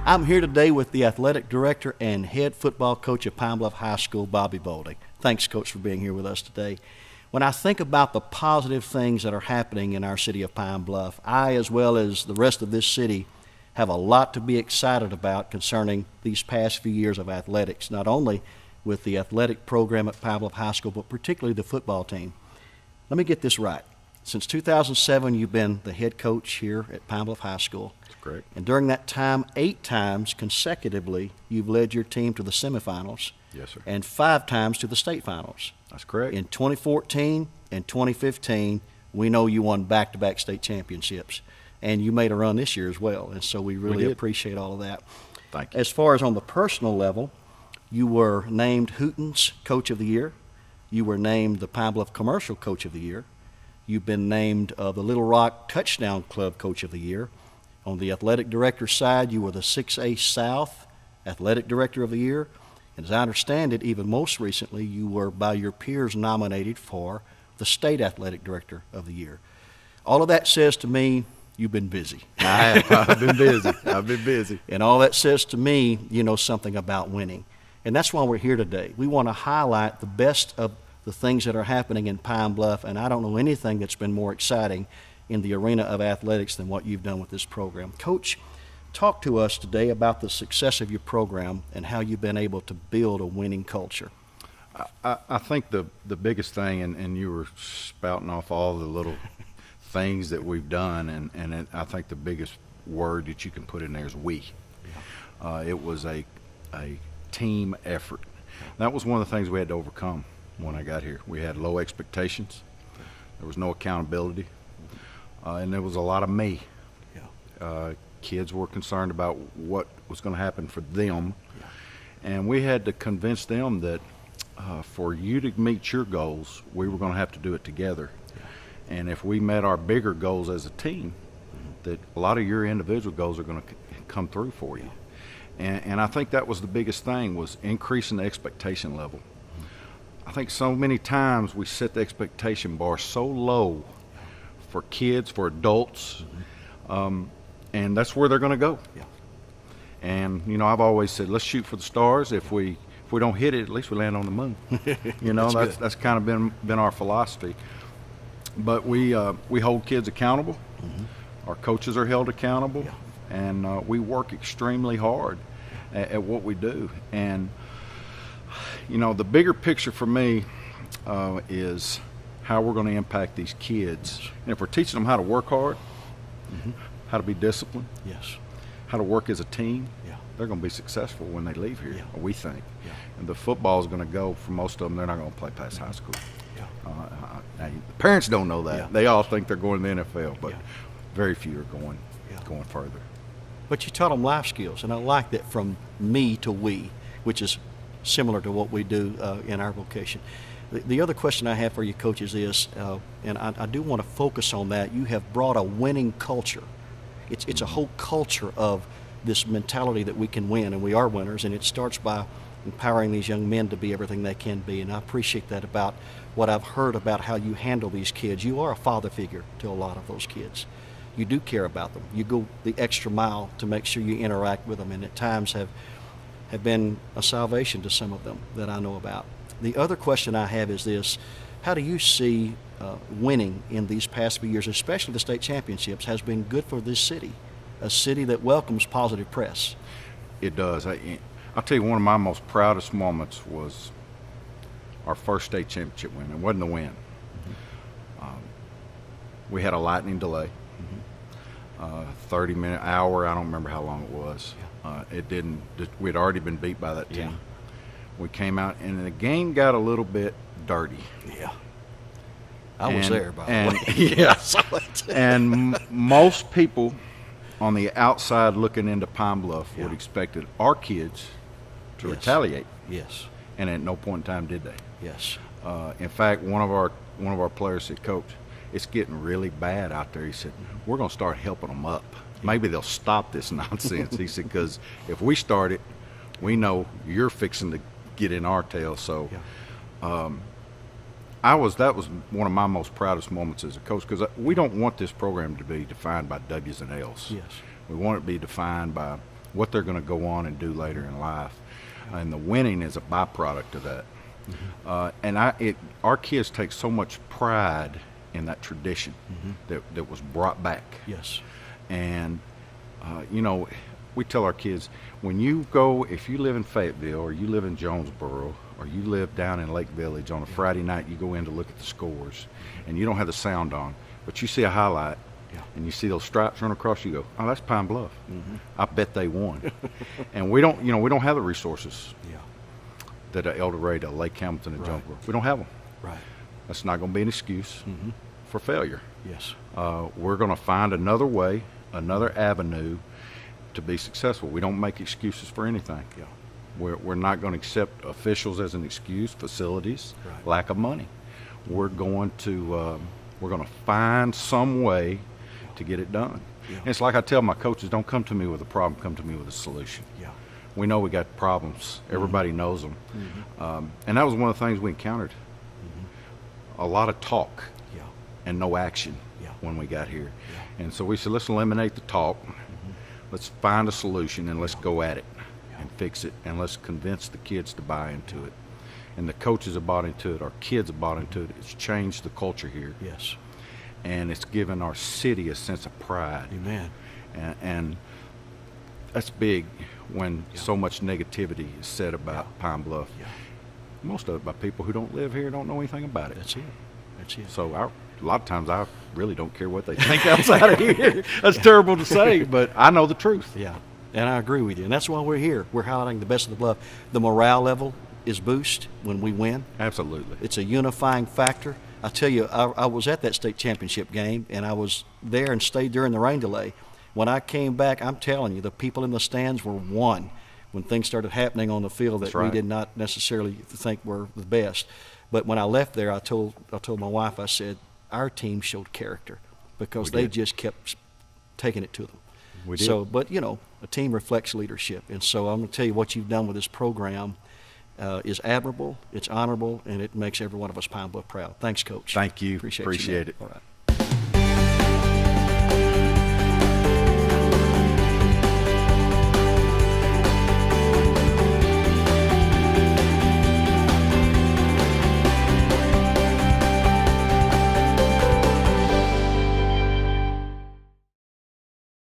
I'm here today with the athletic director and head football coach of Pine Bluff High School, Bobby Boulding. Thanks, Coach, for being here with us today. When I think about the positive things that are happening in our city of Pine Bluff, I, as well as the rest of this city, have a lot to be excited about concerning these past few years of athletics, not only with the athletic program at Pine Bluff High School, but particularly the football team. Let me get this right. Since 2007, you've been the head coach here at Pine Bluff High School. That's correct. And during that time, 8 times consecutively, you've led your team to the semifinals. Yes, sir. And 5 times to the state finals. That's correct. In 2014 and 2015, we know you won back-to-back state championships. And you made a run this year as well. And so we really appreciate all of that. Thank you. As far as on the personal level, you were named Hooten's Coach of the Year. You were named the Pine Bluff Commercial Coach of the Year. You've been named the Little Rock Touchdown Club Coach of the Year. On the athletic director side, you were the 6A South Athletic Director of the Year. And as I understand it, even most recently, you were by your peers nominated for the State Athletic Director of the Year. All of that says to me, you've been busy. I have. I've been busy. I've been busy. And all that says to me, you know something about winning. And that's why we're here today. We want to highlight the best of the things that are happening in Pine Bluff, and I don't know anything that's been more exciting in the arena of athletics than what you've done with this program. Coach, talk to us today about the success of your program and how you've been able to build a winning culture. I think the biggest thing, and you were spouting off all the little things that we've done, and I think the biggest word that you can put in there is we. It was a team effort. That was one of the things we had to overcome when I got here. We had low expectations. There was no accountability. And there was a lot of me. Kids were concerned about what was going to happen for them. And we had to convince them that for you to meet your goals, we were going to have to do it together. And if we met our bigger goals as a team, that a lot of your individual goals are going to come through for you. And I think that was the biggest thing, was increasing the expectation level. I think so many times we set the expectation bar so low for kids, for adults, and that's where they're going to go. And, you know, I've always said, let's shoot for the stars. If we don't hit it, at least we land on the moon. You know, that's kind of been our philosophy. But we hold kids accountable. Our coaches are held accountable. And we work extremely hard at what we do. And, you know, the bigger picture for me is how we're going to impact these kids. And if we're teaching them how to work hard, how to be disciplined, how to work as a team, they're going to be successful when they leave here, we think. And the football is going to go, for most of them, they're not going to play past high school. The parents don't know that. They all think they're going to the NFL, but very few are going further. But you taught them life skills, and I like that, from me to we, which is similar to what we do in our vocation. The other question I have for you, Coach, is this, and I do want to focus on that. You have brought a winning culture. It's a whole culture of this mentality that we can win, and we are winners, and it starts by empowering these young men to be everything they can be. And I appreciate that about what I've heard about how you handle these kids. You are a father figure to a lot of those kids. You do care about them. You go the extra mile to make sure you interact with them, and at times have been a salvation to some of them that I know about. The other question I have is this: how do you see winning in these past few years, especially the state championships, has been good for this city, a city that welcomes positive press? It does. I'll tell you, one of my most proudest moments was our first state championship win. It wasn't a win. We had a lightning delay. 30-minute, hour, I don't remember how long it was. We'd already been beat by that team. We came out, and the game got a little bit dirty. I was there, by the way. I saw it. And most people on the outside looking into Pine Bluff would expected our kids to retaliate. And at no point in time did they. In fact, one of our players said, "Coach, it's getting really bad out there." He said, "We're going to start helping them up. Maybe they'll stop this nonsense." He said, "Because if we start it, we know you're fixing to get in our tail." So that was one of my most proudest moments as a coach, because we don't want this program to be defined by W's and L's. We want it to be defined by what they're going to go on and do later in life. And the winning is a byproduct of that. And our kids take so much pride in that tradition that was brought back. Yes. And, you know, we tell our kids, when you go, if you live in Fayetteville or you live in Jonesboro or you live down in Lake Village on a Friday night, you go in to look at the scores and you don't have the sound on, but you see a highlight and you see those stripes run across, you go, oh, that's Pine Bluff. I bet they won. And we don't have the resources that El Dorado, Lake Hamilton, and Jonesboro. We don't have them. Right. That's not going to be an excuse for failure. Yes. We're going to find another way, another avenue to be successful. We don't make excuses for anything. Yeah. We're not going to accept officials as an excuse, facilities, lack of money. We're going to find some way to get it done. Yeah. And it's like I tell my coaches, don't come to me with a problem, come to me with a solution. Yeah. We know we got problems. Everybody knows them. And that was one of the things we encountered. A lot of talk and no action when we got here. And so we said, let's eliminate the talk. Let's find a solution and let's go at it and fix it. And let's convince the kids to buy into it. And the coaches have bought into it. Our kids have bought into it. It's changed the culture here. Yes. And it's given our city a sense of pride. Amen. And that's big when so much negativity is said about Pine Bluff. Most of it by people who don't live here, don't know anything about it. That's it. That's it. So a lot of times I really don't care what they think outside of here. That's terrible to say, but I know the truth. Yeah, and I agree with you. And that's why we're here. We're highlighting the best of the Bluff. The morale level is boosted when we win. Absolutely. It's a unifying factor. I tell you, I was at that state championship game, and I was there and stayed during the rain delay. When I came back, I'm telling you, the people in the stands were one when things started happening on the field that we did not necessarily think were the best. But when I left there, I told my wife, I said, our team showed character because they just kept taking it to them. We did. So, but, you know, a team reflects leadership. And so I'm going to tell you what you've done with this program is admirable, it's honorable, and it makes every one of us Pine Bluff proud. Thanks, Coach. Thank you. Appreciate it. All right.